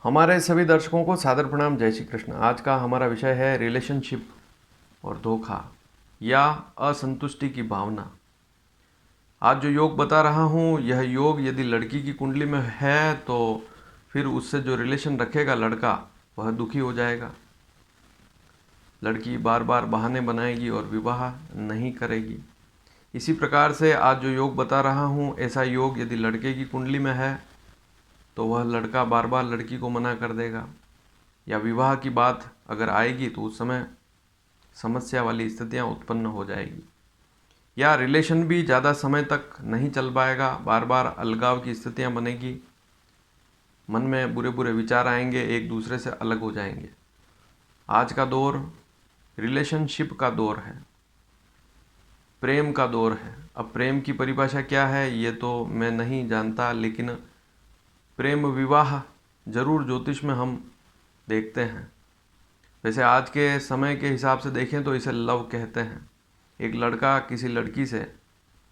हमारे सभी दर्शकों को सादर प्रणाम। जय श्री कृष्ण। आज का हमारा विषय है रिलेशनशिप और धोखा या असंतुष्टि की भावना। आज जो योग बता रहा हूँ, यह योग यदि लड़की की कुंडली में है तो फिर उससे जो रिलेशन रखेगा लड़का, वह दुखी हो जाएगा। लड़की बार बार बहाने बनाएगी और विवाह नहीं करेगी। इसी प्रकार से आज जो योग बता रहा हूँ, ऐसा योग यदि लड़के की कुंडली में है तो वह लड़का बार बार लड़की को मना कर देगा, या विवाह की बात अगर आएगी तो उस समय समस्या वाली स्थितियां उत्पन्न हो जाएगी, या रिलेशन भी ज़्यादा समय तक नहीं चल पाएगा। बार बार अलगाव की स्थितियां बनेगी, मन में बुरे बुरे विचार आएंगे, एक दूसरे से अलग हो जाएंगे। आज का दौर रिलेशनशिप का दौर है, प्रेम का दौर है। अब प्रेम की परिभाषा क्या है ये तो मैं नहीं जानता, लेकिन प्रेम विवाह जरूर ज्योतिष में हम देखते हैं। वैसे आज के समय के हिसाब से देखें तो इसे लव कहते हैं। एक लड़का किसी लड़की से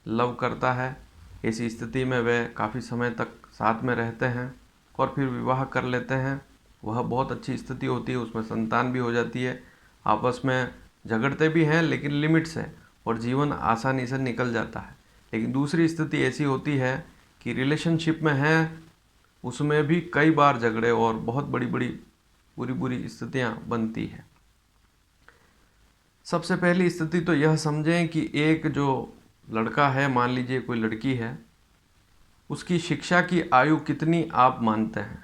लव करता है, ऐसी स्थिति में वे काफ़ी समय तक साथ में रहते हैं और फिर विवाह कर लेते हैं। वह बहुत अच्छी स्थिति होती है, उसमें संतान भी हो जाती है, आपस में झगड़ते भी हैं लेकिन लिमिट से, और जीवन आसानी से निकल जाता है। लेकिन दूसरी स्थिति ऐसी होती है कि रिलेशनशिप में हैं, उसमें भी कई बार झगड़े और बहुत बड़ी बड़ी बुरी बुरी स्थितियां बनती है। सबसे पहली स्थिति तो यह समझें कि एक जो लड़का है, मान लीजिए कोई लड़की है, उसकी शिक्षा की आयु कितनी आप मानते हैं?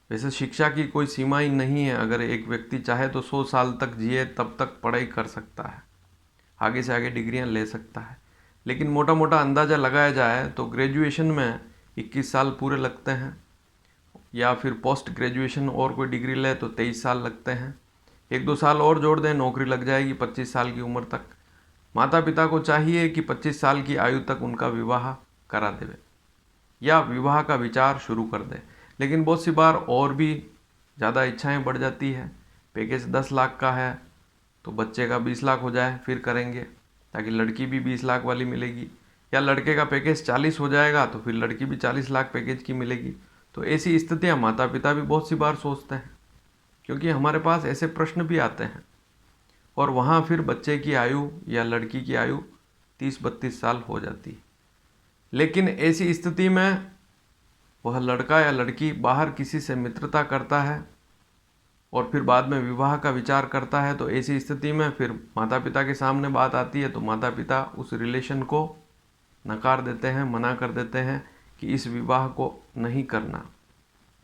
वैसे शिक्षा की कोई सीमा ही नहीं है। अगर एक व्यक्ति चाहे तो 100 साल तक जिए, तब तक पढ़ाई कर सकता है, आगे से आगे डिग्रियां ले सकता है। लेकिन मोटा मोटा अंदाज़ा लगाया जाए तो ग्रेजुएशन में 21 साल पूरे लगते हैं, या फिर पोस्ट ग्रेजुएशन और कोई डिग्री ले तो 23 साल लगते हैं। 1-2 साल और जोड़ दें, नौकरी लग जाएगी 25 साल की उम्र तक। माता पिता को चाहिए कि 25 साल की आयु तक उनका विवाह करा देवे या विवाह का विचार शुरू कर दे। लेकिन बहुत सी बार और भी ज़्यादा इच्छाएं बढ़ जाती है। पैकेज 10 लाख का है तो बच्चे का 20 लाख हो जाए फिर करेंगे, ताकि लड़की भी 20 लाख वाली मिलेगी। या लड़के का पैकेज 40 हो जाएगा तो फिर लड़की भी 40 लाख पैकेज की मिलेगी। तो ऐसी स्थितियां माता पिता भी बहुत सी बार सोचते हैं, क्योंकि हमारे पास ऐसे प्रश्न भी आते हैं। और वहाँ फिर बच्चे की आयु या लड़की की आयु 30-32 साल हो जाती है। लेकिन ऐसी स्थिति में वह लड़का या लड़की बाहर किसी से मित्रता करता है और फिर बाद में विवाह का विचार करता है, तो ऐसी स्थिति में फिर माता पिता के सामने बात आती है तो माता पिता उस रिलेशन को नकार देते हैं, मना कर देते हैं कि इस विवाह को नहीं करना,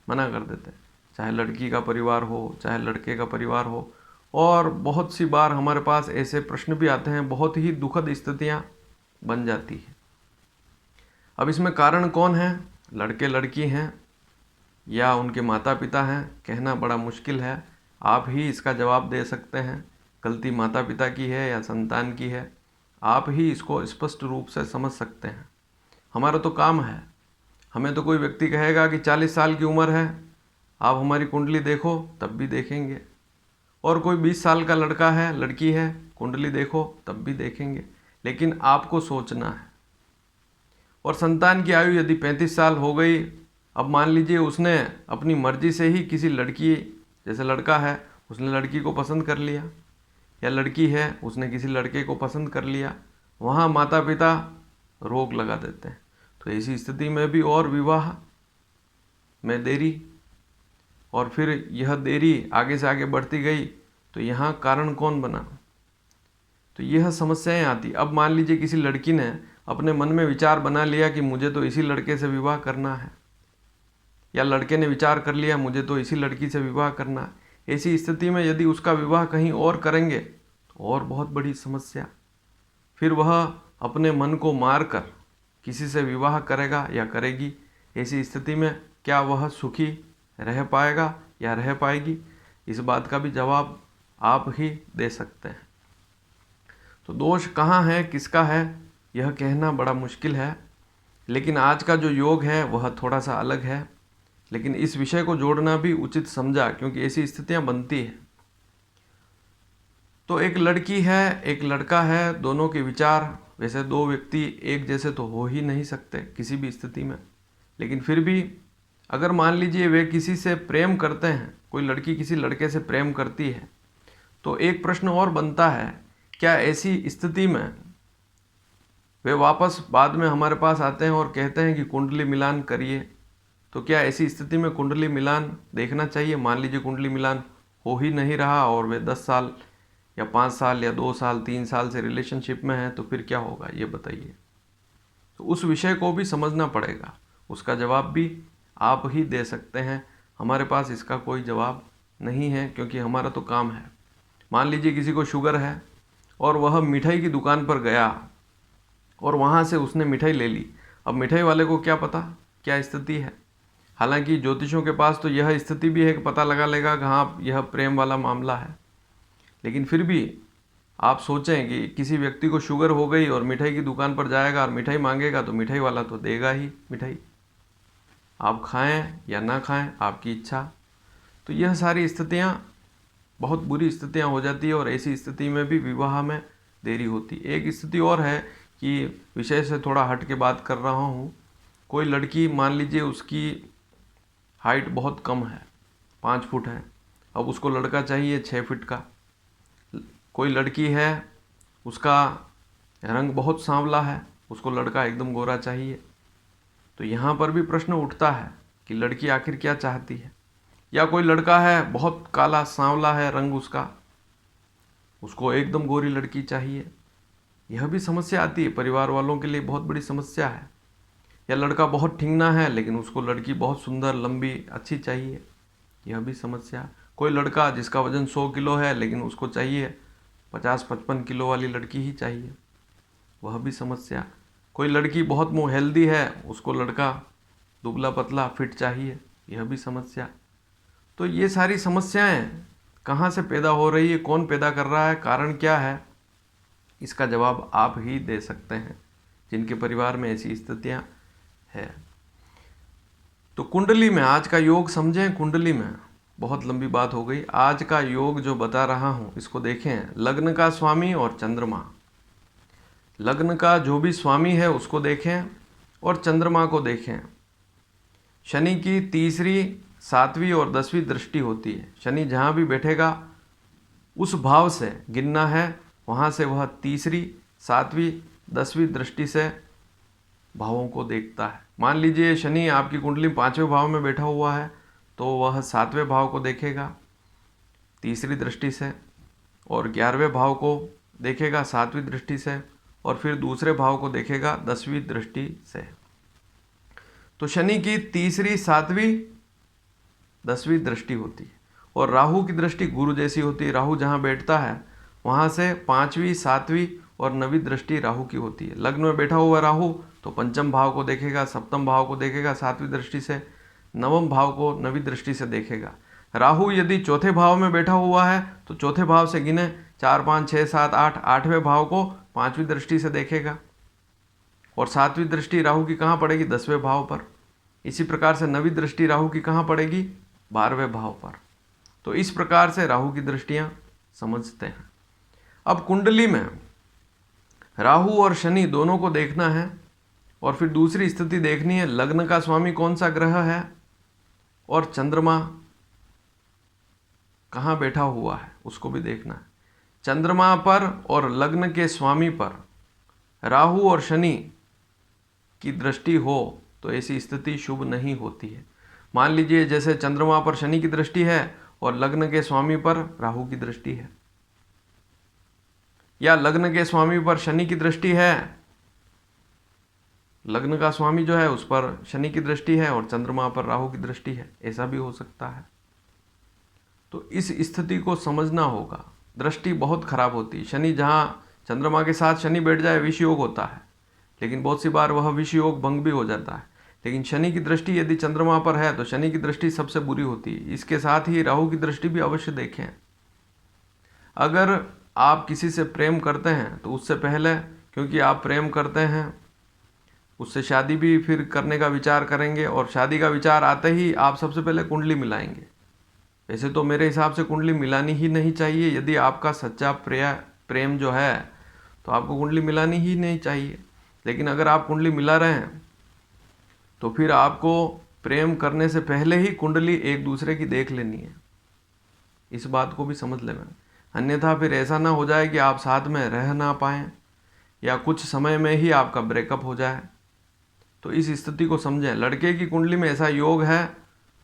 मना कर देते हैं। चाहे लड़की का परिवार हो, चाहे लड़के का परिवार हो। और बहुत सी बार हमारे पास ऐसे प्रश्न भी आते हैं, बहुत ही दुखद स्थितियां बन जाती है। अब इसमें कारण कौन है? लड़के लड़की हैं या उनके माता पिता हैं? कहना बड़ा मुश्किल है। आप ही इसका जवाब दे सकते हैं। गलती माता पिता की है या संतान की है, आप ही इसको स्पष्ट रूप से समझ सकते हैं। हमारा तो काम है। हमें तो कोई व्यक्ति कहेगा कि 40 साल की उम्र है, आप हमारी कुंडली देखो, तब भी देखेंगे। और कोई 20 साल का लड़का है, लड़की है, कुंडली देखो, तब भी देखेंगे। लेकिन आपको सोचना है। और संतान की आयु यदि 35 साल हो गई, अब मान लीजिए उसने अपनी मर्जी से ही किसी लड़की, जैसे लड़का है उसने लड़की को पसंद कर लिया, या लड़की है उसने किसी लड़के को पसंद कर लिया, वहाँ माता पिता रोक लगा देते हैं। तो ऐसी स्थिति में भी और विवाह में देरी, और फिर यह देरी आगे से आगे बढ़ती गई तो यहाँ कारण कौन बना? तो यह समस्याएं आती। अब मान लीजिए किसी लड़की ने अपने मन में विचार बना लिया कि मुझे तो इसी लड़के से विवाह करना है, या लड़के ने विचार कर लिया मुझे तो इसी लड़की से विवाह करना है। ऐसी स्थिति में यदि उसका विवाह कहीं और करेंगे तो और बहुत बड़ी समस्या। फिर वह अपने मन को मार कर किसी से विवाह करेगा या करेगी। ऐसी स्थिति में क्या वह सुखी रह पाएगा या रह पाएगी? इस बात का भी जवाब आप ही दे सकते हैं। तो दोष कहाँ है, किसका है, यह कहना बड़ा मुश्किल है। लेकिन आज का जो योग है वह थोड़ा सा अलग है, लेकिन इस विषय को जोड़ना भी उचित समझा, क्योंकि ऐसी स्थितियां बनती है। तो एक लड़की है, एक लड़का है, दोनों के विचार, वैसे दो व्यक्ति एक जैसे तो हो ही नहीं सकते किसी भी स्थिति में, लेकिन फिर भी अगर मान लीजिए वे किसी से प्रेम करते हैं, कोई लड़की किसी लड़के से प्रेम करती है, तो एक प्रश्न और बनता है, क्या ऐसी स्थिति में वे वापस बाद में हमारे पास आते हैं और कहते हैं कि कुंडली मिलान करिए? तो क्या ऐसी स्थिति में कुंडली मिलान देखना चाहिए? मान लीजिए कुंडली मिलान हो ही नहीं रहा और वे 10 साल या 5 साल या 2 साल 3 साल से रिलेशनशिप में हैं, तो फिर क्या होगा ये बताइए। तो उस विषय को भी समझना पड़ेगा, उसका जवाब भी आप ही दे सकते हैं, हमारे पास इसका कोई जवाब नहीं है, क्योंकि हमारा तो काम है। मान लीजिए किसी को शुगर है और वह मिठाई की दुकान पर गया और वहाँ से उसने मिठाई ले ली। अब मिठाई वाले को क्या पता क्या स्थिति है? हालांकि ज्योतिषों के पास तो यह स्थिति भी है कि पता लगा लेगा कि हाँ यह प्रेम वाला मामला है, लेकिन फिर भी आप सोचें कि किसी व्यक्ति को शुगर हो गई और मिठाई की दुकान पर जाएगा और मिठाई मांगेगा, तो मिठाई वाला तो देगा ही मिठाई, आप खाएं या ना खाएं आपकी इच्छा। तो यह सारी स्थितियां बहुत बुरी स्थितियां हो जाती है और ऐसी स्थिति में भी विवाह में देरी होती। एक स्थिति और है कि विषय से थोड़ा हट के बात कर रहा हूँ। कोई लड़की मान लीजिए उसकी हाइट बहुत कम है, 5 फुट है, अब उसको लड़का चाहिए 6 फीट का। कोई लड़की है उसका रंग बहुत सांवला है, उसको लड़का एकदम गोरा चाहिए। तो यहाँ पर भी प्रश्न उठता है कि लड़की आखिर क्या चाहती है। या कोई लड़का है बहुत काला सांवला है रंग उसका, उसको एकदम गोरी लड़की चाहिए। यह भी समस्या आती है, परिवार वालों के लिए बहुत बड़ी समस्या है। या लड़का बहुत ठिंगना है लेकिन उसको लड़की बहुत सुंदर लंबी अच्छी चाहिए, यह भी समस्या। कोई लड़का जिसका वजन 100 किलो है लेकिन उसको चाहिए 50-55 किलो वाली लड़की ही चाहिए, वह भी समस्या। कोई लड़की बहुत मुँह हेल्दी है, उसको लड़का दुबला पतला फिट चाहिए, यह भी समस्या। तो ये सारी समस्याएं कहाँ से पैदा हो रही है, कौन पैदा कर रहा है, कारण क्या है, इसका जवाब आप ही दे सकते हैं जिनके परिवार में ऐसी स्थितियां है। तो कुंडली में आज का योग समझें। कुंडली में बहुत लंबी बात हो गई, आज का योग जो बता रहा हूं इसको देखें। लग्न का स्वामी और चंद्रमा, लग्न का जो भी स्वामी है उसको देखें और चंद्रमा को देखें। शनि की तीसरी, 7वीं और 10वीं दृष्टि होती है। शनि जहाँ भी बैठेगा उस भाव से गिनना है, वहाँ से वह तीसरी, 7वीं, 10वीं दृष्टि से भावों को देखता है। मान लीजिए शनि आपकी कुंडली 5वें भाव में बैठा हुआ है, तो वह 7वें भाव को देखेगा तीसरी दृष्टि से, और 11वें भाव को देखेगा 7वीं दृष्टि से, और फिर दूसरे भाव को देखेगा 10वीं दृष्टि से। तो शनि की तीसरी, 7वीं, 10वीं दृष्टि होती है। और राहु की दृष्टि गुरु जैसी होती है। राहु जहाँ बैठता है वहाँ से 5वीं, 7वीं और 9वीं दृष्टि राहु की होती है। लग्न में बैठा हुआ राहु तो पंचम भाव को देखेगा, सप्तम भाव को देखेगा 7वीं दृष्टि से, नवम भाव को 9वीं दृष्टि से देखेगा। राहु यदि चौथे भाव में बैठा हुआ है तो चौथे भाव से गिने 4, 5, 6, 7, 8, 8वें भाव को 5वीं दृष्टि से देखेगा। और 7वीं दृष्टि राहु की कहाँ पड़ेगी? 10वें भाव पर। इसी प्रकार से 9वीं दृष्टि राहु की कहाँ पड़ेगी? 12वें भाव पर। तो इस प्रकार से राहु की दृष्टियाँ समझते हैं। अब कुंडली में राहु और शनि दोनों को देखना है, और फिर दूसरी स्थिति देखनी है लग्न का स्वामी कौन सा ग्रह है और चंद्रमा कहाँ बैठा हुआ है उसको भी देखना है। चंद्रमा पर और लग्न के स्वामी पर राहु और शनि की दृष्टि हो तो ऐसी स्थिति शुभ नहीं होती है। मान लीजिए जैसे चंद्रमा पर शनि की दृष्टि है और लग्न के स्वामी पर राहु की दृष्टि है, या लग्न के स्वामी पर शनि की दृष्टि है, लग्न का स्वामी जो है उस पर शनि की दृष्टि है और चंद्रमा पर राहु की दृष्टि है, ऐसा भी हो सकता है। तो इस स्थिति को समझना होगा। दृष्टि बहुत खराब होती है। शनि जहाँ चंद्रमा के साथ शनि बैठ जाए विष योग होता है, लेकिन बहुत सी बार वह विष योग भंग भी हो जाता है। लेकिन शनि की दृष्टि यदि चंद्रमा पर है तो शनि की दृष्टि सबसे बुरी होती है। इसके साथ ही राहु की दृष्टि भी अवश्य देखें। अगर आप किसी से प्रेम करते हैं तो उससे पहले, क्योंकि आप प्रेम करते हैं, उससे शादी भी फिर करने का विचार करेंगे, और शादी का विचार आते ही आप सबसे पहले कुंडली मिलाएंगे। वैसे तो मेरे हिसाब से कुंडली मिलानी ही नहीं चाहिए। यदि आपका सच्चा प्रेम जो है तो आपको कुंडली मिलानी ही नहीं चाहिए। लेकिन अगर आप कुंडली मिला रहे हैं तो फिर आपको प्रेम करने से पहले ही कुंडली एक दूसरे की देख लेनी है, इस बात को भी समझ लेना। अन्यथा फिर ऐसा ना हो जाए कि आप साथ में रह ना पाएँ या कुछ समय में ही आपका ब्रेकअप हो जाए। तो इस स्थिति को समझें। लड़के की कुंडली में ऐसा योग है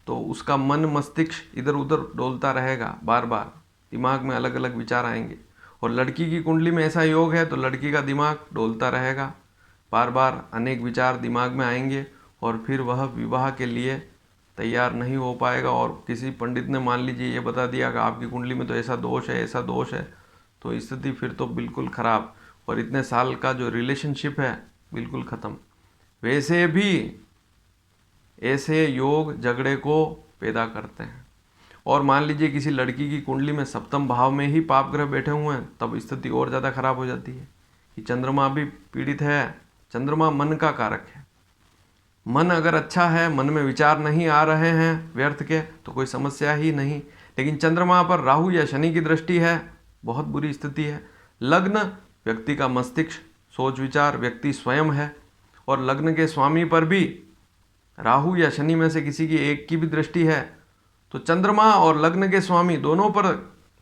तो उसका मन मस्तिष्क इधर उधर डोलता रहेगा, बार बार दिमाग में अलग अलग विचार आएंगे। और लड़की की कुंडली में ऐसा योग है तो लड़की का दिमाग डोलता रहेगा, बार बार अनेक विचार दिमाग में आएंगे और फिर वह विवाह के लिए तैयार नहीं हो पाएगा। और किसी पंडित ने मान लीजिए ये बता दिया कि आपकी कुंडली में तो ऐसा दोष है, ऐसा दोष है, तो स्थिति फिर तो बिल्कुल ख़राब और इतने साल का जो रिलेशनशिप है बिल्कुल ख़त्म। वैसे भी ऐसे योग झगड़े को पैदा करते हैं। और मान लीजिए किसी लड़की की कुंडली में सप्तम भाव में ही पाप ग्रह बैठे हुए हैं, तब स्थिति और ज़्यादा खराब हो जाती है कि चंद्रमा भी पीड़ित है। चंद्रमा मन का कारक है। मन अगर अच्छा है, मन में विचार नहीं आ रहे हैं व्यर्थ के, तो कोई समस्या ही नहीं। लेकिन चंद्रमा पर राहु या शनि की दृष्टि है, बहुत बुरी स्थिति है। लग्न व्यक्ति का मस्तिष्क, सोच विचार व्यक्ति स्वयं है, और लग्न के स्वामी पर भी राहु या शनि में से किसी की एक की भी दृष्टि है, तो चंद्रमा और लग्न के स्वामी दोनों पर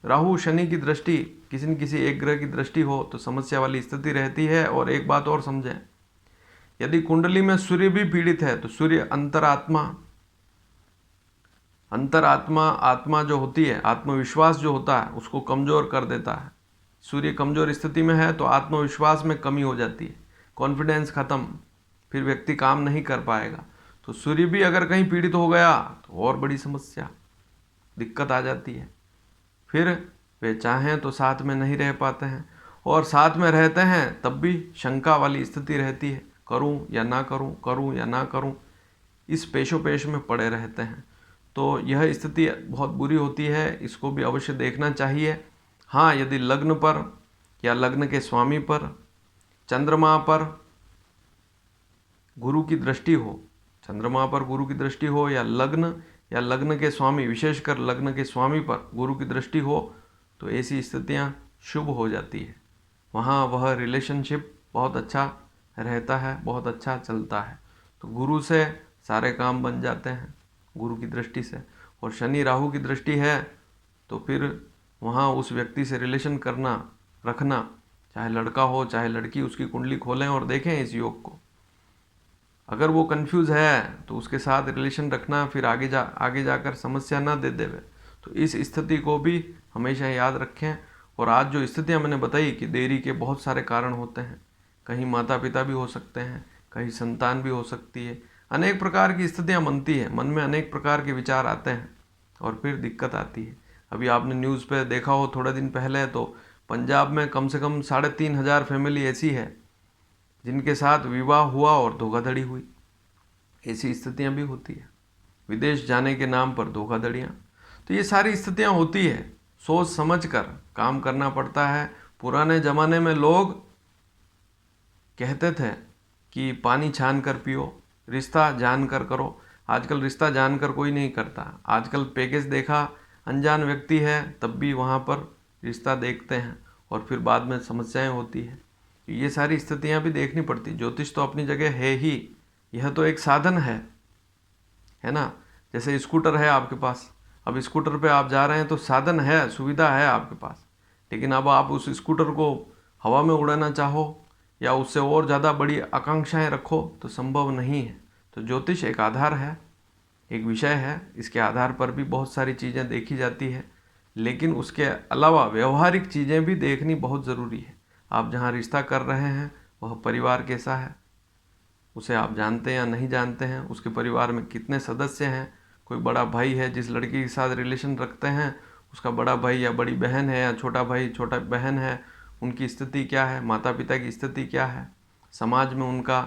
राहु शनि की दृष्टि, किसी न किसी एक ग्रह की दृष्टि हो तो समस्या वाली स्थिति रहती है। और एक बात और समझें, यदि कुंडली में सूर्य भी पीड़ित है तो सूर्य अंतरात्मा आत्मा जो होती है, आत्मविश्वास जो होता है, उसको कमज़ोर कर देता है। सूर्य कमज़ोर स्थिति में है तो आत्मविश्वास में कमी हो जाती है, कॉन्फिडेंस खत्म, फिर व्यक्ति काम नहीं कर पाएगा। तो सूर्य भी अगर कहीं पीड़ित हो गया तो और बड़ी समस्या, दिक्कत आ जाती है। फिर वे चाहें तो साथ में नहीं रह पाते हैं, और साथ में रहते हैं तब भी शंका वाली स्थिति रहती है, करूं या ना करूं, करूं या ना करूं, इस पेशोपेश में पड़े रहते हैं। तो यह स्थिति बहुत बुरी होती है, इसको भी अवश्य देखना चाहिए। हाँ, यदि लग्न पर या लग्न के स्वामी पर, चंद्रमा पर गुरु की दृष्टि हो, चंद्रमा पर गुरु की दृष्टि हो या लग्न के स्वामी, विशेषकर लग्न के स्वामी पर गुरु की दृष्टि हो, तो ऐसी स्थितियां शुभ हो जाती है। वहाँ वह रिलेशनशिप बहुत अच्छा रहता है, बहुत अच्छा चलता है। तो गुरु से सारे काम बन जाते हैं, गुरु की दृष्टि से। और शनि राहु की दृष्टि है तो फिर वहाँ उस व्यक्ति से रिलेशन रखना, चाहे लड़का हो चाहे लड़की, उसकी कुंडली खोलें और देखें इस योग को। अगर वो कंफ्यूज है तो उसके साथ रिलेशन रखना, फिर आगे जाकर समस्या ना दे देवे। तो इस स्थिति को भी हमेशा याद रखें। और आज जो स्थितियां मैंने बताई कि देरी के बहुत सारे कारण होते हैं, कहीं माता पिता भी हो सकते हैं, कहीं संतान भी हो सकती है, अनेक प्रकार की स्थितियां बनती हैं, मन में अनेक प्रकार के विचार आते हैं और फिर दिक्कत आती है। अभी आपने न्यूज़ पे देखा हो थोड़े दिन पहले, तो पंजाब में कम से कम 3,500 फैमिली ऐसी है जिनके साथ विवाह हुआ और धोखाधड़ी हुई। ऐसी स्थितियां भी होती है, विदेश जाने के नाम पर धोखाधड़ियाँ। तो ये सारी स्थितियां होती है, सोच समझ कर काम करना पड़ता है। पुराने ज़माने में लोग कहते थे कि पानी छान कर पियो, रिश्ता जान कर करो। आजकल रिश्ता जानकर कोई नहीं करता। आजकल पैकेज देखा, अनजान व्यक्ति है तब भी वहाँ पर रिश्ता देखते हैं और फिर बाद में समस्याएं होती है। ये सारी स्थितियां भी देखनी पड़ती। ज्योतिष तो अपनी जगह है ही, यह तो एक साधन है ना। जैसे स्कूटर है आपके पास, अब स्कूटर पे आप जा रहे हैं तो साधन है, सुविधा है आपके पास। लेकिन अब आप उस स्कूटर को हवा में उड़ाना चाहो या उससे और ज़्यादा बड़ी आकांक्षाएं रखो तो संभव नहीं है। तो ज्योतिष एक आधार है, एक विषय है, इसके आधार पर भी बहुत सारी चीज़ें देखी जाती है। लेकिन उसके अलावा व्यवहारिक चीज़ें भी देखनी बहुत ज़रूरी है। आप जहाँ रिश्ता कर रहे हैं वह परिवार कैसा है, उसे आप जानते हैं या नहीं जानते हैं, उसके परिवार में कितने सदस्य हैं। कोई बड़ा भाई है, जिस लड़की के साथ रिलेशन रखते हैं उसका बड़ा भाई या बड़ी बहन है, या छोटा भाई छोटा बहन है, उनकी स्थिति क्या है, माता पिता की स्थिति क्या है, समाज में उनका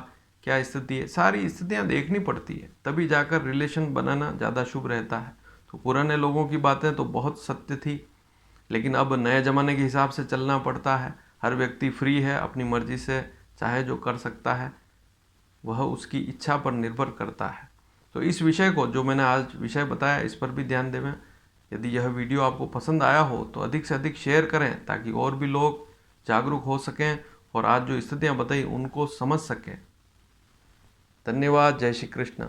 क्या स्थिति है, सारी स्थितियाँ देखनी पड़ती है, तभी जाकर रिलेशन बनाना ज़्यादा शुभ रहता है। तो पुराने लोगों की बातें तो बहुत सत्य थी, लेकिन अब नए ज़माने के हिसाब से चलना पड़ता है। हर व्यक्ति फ्री है, अपनी मर्जी से चाहे जो कर सकता है, वह उसकी इच्छा पर निर्भर करता है। तो इस विषय को, जो मैंने आज विषय बताया, इस पर भी ध्यान देवें। यदि यह वीडियो आपको पसंद आया हो तो अधिक से अधिक शेयर करें ताकि और भी लोग जागरूक हो सकें और आज जो स्थितियाँ बताई उनको समझ सकें। धन्यवाद। जय श्री कृष्ण।